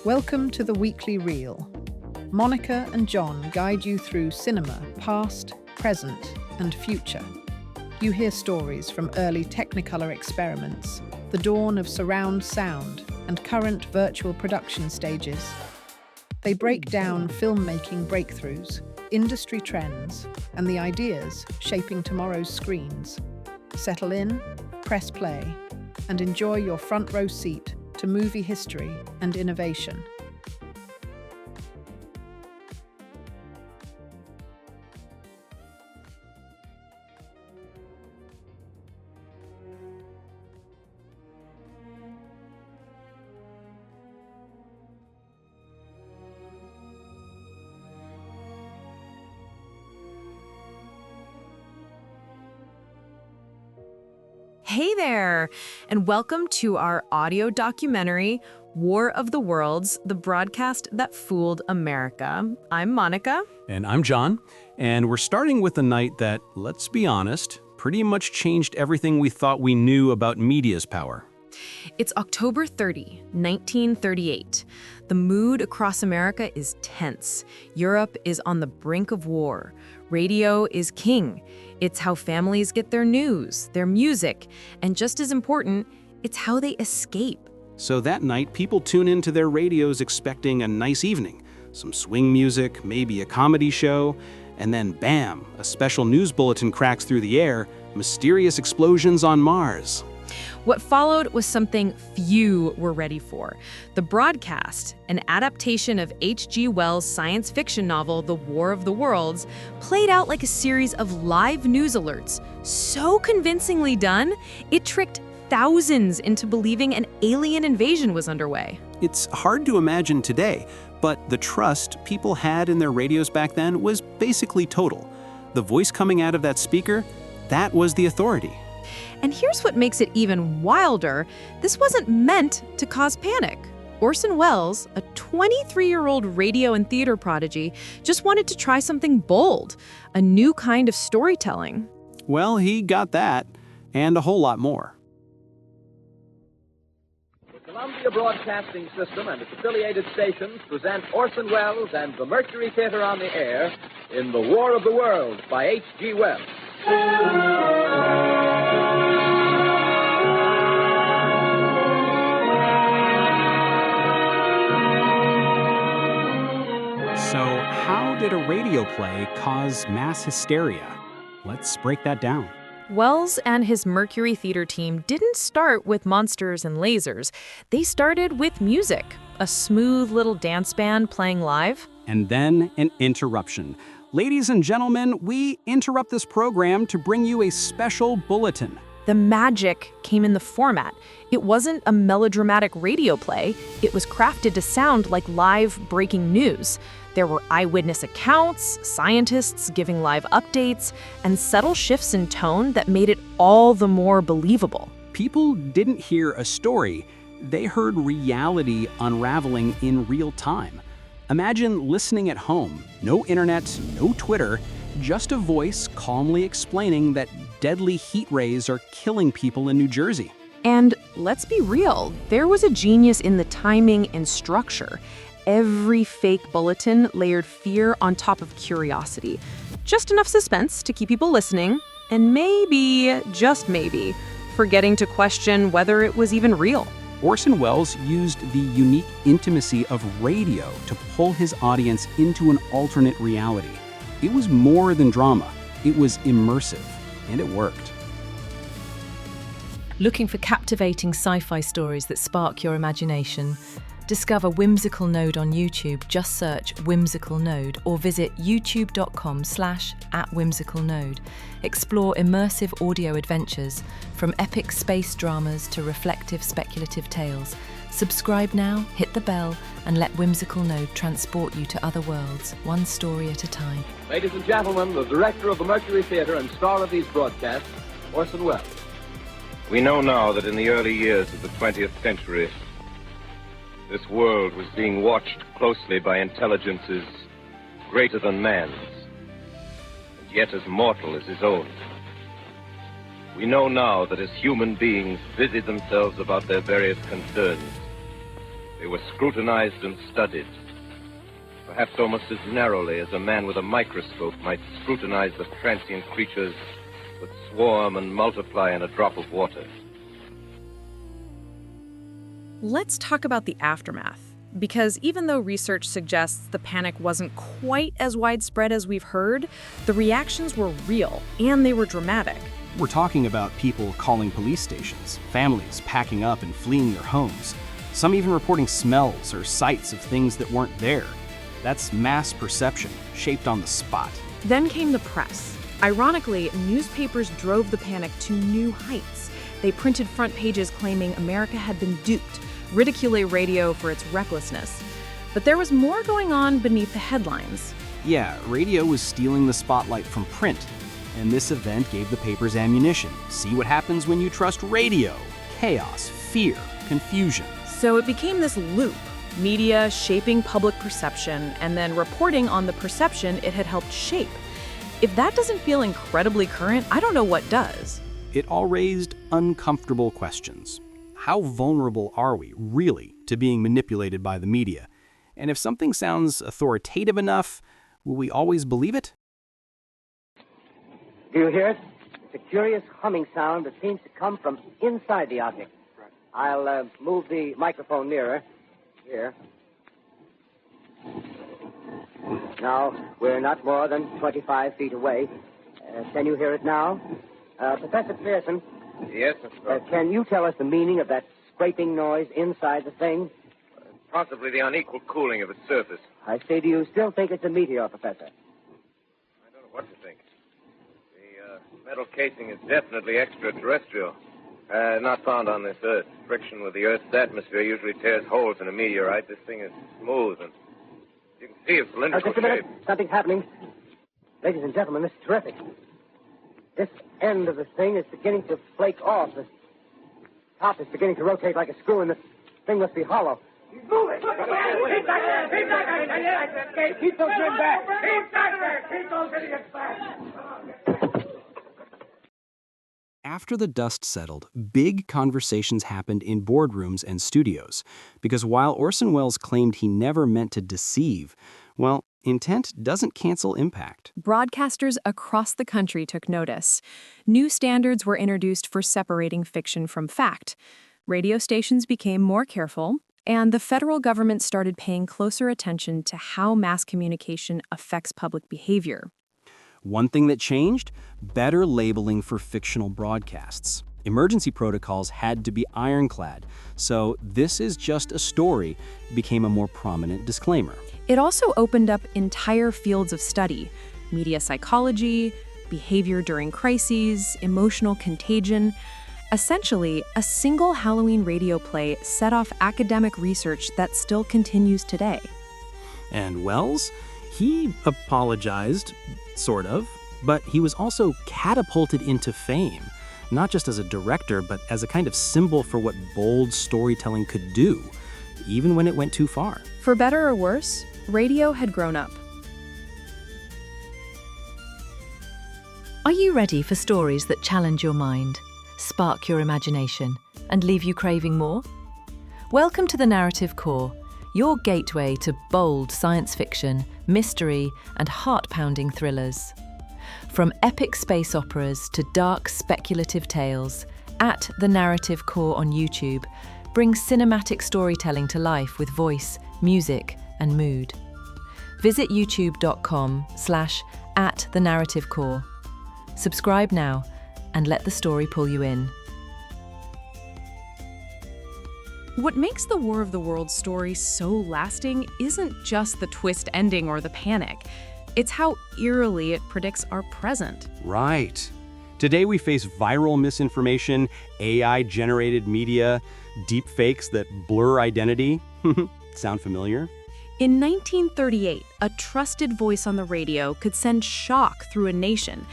Welcome to the Weekly Reel. Monica and John guide you through cinema, past, present, and future. You hear stories from early Technicolor experiments, the dawn of surround sound, and current virtual production stages. They break down filmmaking breakthroughs, industry trends, and the ideas shaping tomorrow's screens. Settle in, press play, and enjoy your front row seat to movie history and innovation. Hey there, and welcome to our audio documentary, War of the Worlds, the broadcast that fooled America. I'm Monica. And I'm John, and we're starting with a night that, let's be honest, pretty much changed everything we thought we knew about media's power. It's October 30, 1938. The mood across America is tense. Europe is on the brink of war. Radio is king. It's how families get their news, their music, and just as important, it's how they escape. So that night, people tune into their radios expecting a nice evening, some swing music, maybe a comedy show, and then bam, a special news bulletin cracks through the air, mysterious explosions on Mars. What followed was something few were ready for. The broadcast, an adaptation of H.G. Wells' science fiction novel, The War of the Worlds, played out like a series of live news alerts. So convincingly done, it tricked thousands into believing an alien invasion was underway. It's hard to imagine today, but the trust people had in their radios back then was basically total. The voice coming out of that speaker, that was the authority. And here's what makes it even wilder. This wasn't meant to cause panic. Orson Welles, a 23-year-old radio and theater prodigy, just wanted to try something bold, a new kind of storytelling. Well, he got that, and a whole lot more. The Columbia Broadcasting System and its affiliated stations present Orson Welles and the Mercury Theater on the air in The War of the Worlds by H.G. Wells. So, how did a radio play cause mass hysteria? Let's break that down. Wells and his Mercury Theater team didn't start with monsters and lasers. They started with music, a smooth little dance band playing live. And then an interruption. Ladies and gentlemen, we interrupt this program to bring you a special bulletin. The magic came in the format. It wasn't a melodramatic radio play. It was crafted to sound like live breaking news. There were eyewitness accounts, scientists giving live updates, and subtle shifts in tone that made it all the more believable. People didn't hear a story. They heard reality unraveling in real time. Imagine listening at home. No internet, no Twitter, just a voice calmly explaining that deadly heat rays are killing people in New Jersey. And let's be real, there was a genius in the timing and structure. Every fake bulletin layered fear on top of curiosity. Just enough suspense to keep people listening, and maybe, just maybe, forgetting to question whether it was even real. Orson Welles used the unique intimacy of radio to pull his audience into an alternate reality. It was more than drama. It was immersive, and it worked. Looking for captivating sci-fi stories that spark your imagination? Discover Whimsical Node on YouTube. Just search Whimsical Node or visit youtube.com/@whimsicalnode. Explore immersive audio adventures, from epic space dramas to reflective speculative tales. Subscribe now, hit the bell, and let Whimsical Node transport you to other worlds, one story at a time. Ladies and gentlemen, the director of the Mercury Theater and star of these broadcasts, Orson Welles. We know now that in the early years of the 20th century, this world was being watched closely by intelligences greater than man's, and yet as mortal as his own. We know now that as human beings busied themselves about their various concerns, They were scrutinized and studied, perhaps almost as narrowly as a man with a microscope might scrutinize the transient creatures that swarm and multiply in a drop of water. Let's talk about the aftermath. Because even though research suggests the panic wasn't quite as widespread as we've heard, the reactions were real and they were dramatic. We're talking about people calling police stations, families packing up and fleeing their homes, some even reporting smells or sights of things that weren't there. That's mass perception, shaped on the spot. Then came the press. Ironically, newspapers drove the panic to new heights. They printed front pages claiming America had been duped, ridiculing radio for its recklessness. But there was more going on beneath the headlines. Yeah, radio was stealing the spotlight from print, and this event gave the papers ammunition. See what happens when you trust radio. Chaos, fear, confusion. So it became this loop. Media shaping public perception and then reporting on the perception it had helped shape. If that doesn't feel incredibly current, I don't know what does. It all raised uncomfortable questions. How vulnerable are we, really, to being manipulated by the media? And if something sounds authoritative enough, will we always believe it? Do you hear it? It's a curious humming sound that seems to come from inside the object. I'll move the microphone nearer. Here. Now, we're not more than 25 feet away. Can you hear it now? Professor Pearson? Yes, Mr. Crow. Can you tell us the meaning of that scraping noise inside the thing? Possibly the unequal cooling of its surface. I say, do you still think it's a meteor, Professor? I don't know what to think. The metal casing is definitely extraterrestrial. Not found on this Earth. Friction with the Earth's atmosphere usually tears holes in a meteorite. This thing is smooth, and you can see its cylindrical Just a minute. shape. Something's happening. Ladies and gentlemen, this is terrific. This end of the thing is beginning to flake off. The top is beginning to rotate like a screw, and the thing must be hollow. He's moving! Keep back there! Keep back there! Keep those men back! Keep back there! Keep those idiots back! After the dust settled, big conversations happened in boardrooms and studios, because while Orson Welles claimed he never meant to deceive, well, intent doesn't cancel impact. Broadcasters across the country took notice. New standards were introduced for separating fiction from fact. Radio stations became more careful, and the federal government started paying closer attention to how mass communication affects public behavior. One thing that changed? Better labeling for fictional broadcasts. Emergency protocols had to be ironclad, so "this is just a story" became a more prominent disclaimer. It also opened up entire fields of study: media psychology, behavior during crises, emotional contagion. Essentially, a single Halloween radio play set off academic research that still continues today. And Welles? He apologized, sort of, but he was also catapulted into fame, not just as a director, but as a kind of symbol for what bold storytelling could do, even when it went too far. For better or worse, radio had grown up. Are you ready for stories that challenge your mind, spark your imagination, and leave you craving more? Welcome to the Narrative Core, your gateway to bold science fiction, mystery, and heart-pounding thrillers. From epic space operas to dark speculative tales, at The Narrative Core on YouTube brings cinematic storytelling to life with voice, music, and mood. Visit youtube.com/@thenarrativecore. Subscribe now and let the story pull you in. What makes the War of the Worlds story so lasting isn't just the twist ending or the panic. It's how eerily it predicts our present. Right. Today we face viral misinformation, AI-generated media, deep fakes that blur identity. Sound familiar? In 1938, a trusted voice on the radio could send shock through a nation.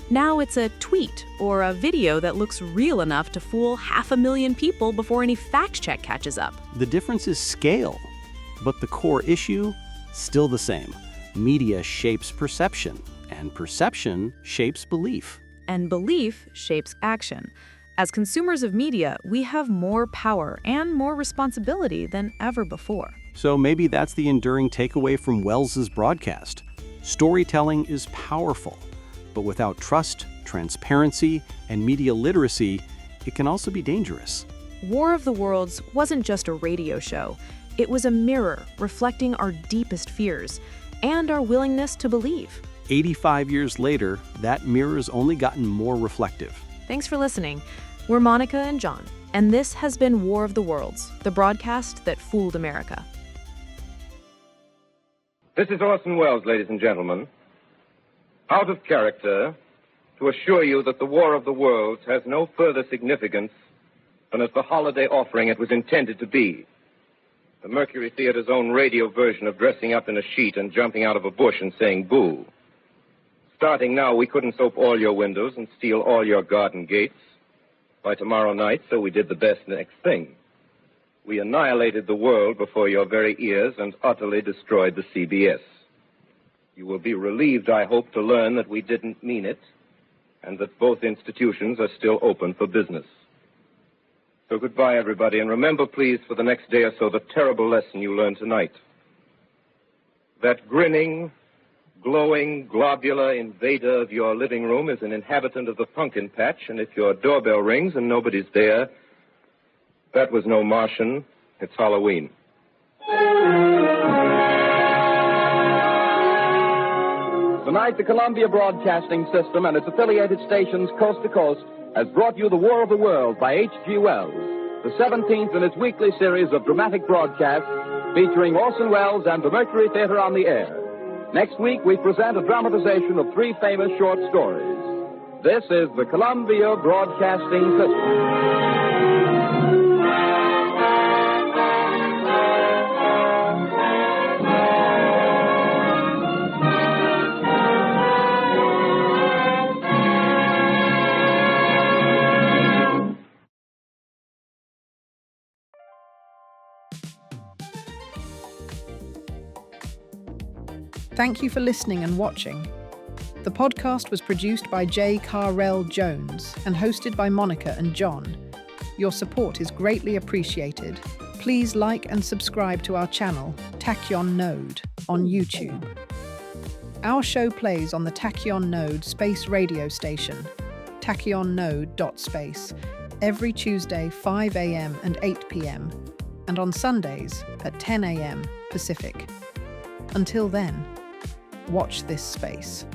Now it's a tweet or a video that looks real enough to fool 500,000 people before any fact check catches up. The difference is scale, but the core issue, still the same. Media shapes perception, and perception shapes belief. And belief shapes action. As consumers of media, we have more power and more responsibility than ever before. So maybe that's the enduring takeaway from Wells's broadcast. Storytelling is powerful, but without trust, transparency, and media literacy, it can also be dangerous. War of the Worlds wasn't just a radio show. It was a mirror reflecting our deepest fears and our willingness to believe. 85 years later, that mirror's only gotten more reflective. Thanks for listening. We're Monica and John, and this has been War of the Worlds, the broadcast that fooled America. This is Orson Welles, ladies and gentlemen. Out of character, to assure you that the War of the Worlds has no further significance than as the holiday offering it was intended to be. The Mercury Theater's own radio version of dressing up in a sheet and jumping out of a bush and saying boo. Starting now, we couldn't soap all your windows and steal all your garden gates. By tomorrow night, so we did the best next thing. We annihilated the world before your very ears and utterly destroyed the CBS. You will be relieved, I hope, to learn that we didn't mean it, and that both institutions are still open for business. So goodbye, everybody, and remember, please, for the next day or so, the terrible lesson you learned tonight. That grinning, glowing, globular invader of your living room is an inhabitant of the pumpkin patch, and if your doorbell rings and nobody's there, that was no Martian. It's Halloween. Tonight, the Columbia Broadcasting System and its affiliated stations coast to coast has brought you The War of the World by H.G. Wells, the 17th in its weekly series of dramatic broadcasts featuring Orson Welles and the Mercury Theater on the air. Next week, we present a dramatization of 3 famous short stories. This is the Columbia Broadcasting System. Thank you for listening and watching. The podcast was produced by J. Carrell Jones and hosted by Monica and John. Your support is greatly appreciated. Please like and subscribe to our channel, Tachyon Node, on YouTube. Our show plays on the Tachyon Node space radio station, tachyonnode.space, every Tuesday 5 a.m. and 8 p.m., and on Sundays at 10 a.m. Pacific. Until then, watch this space.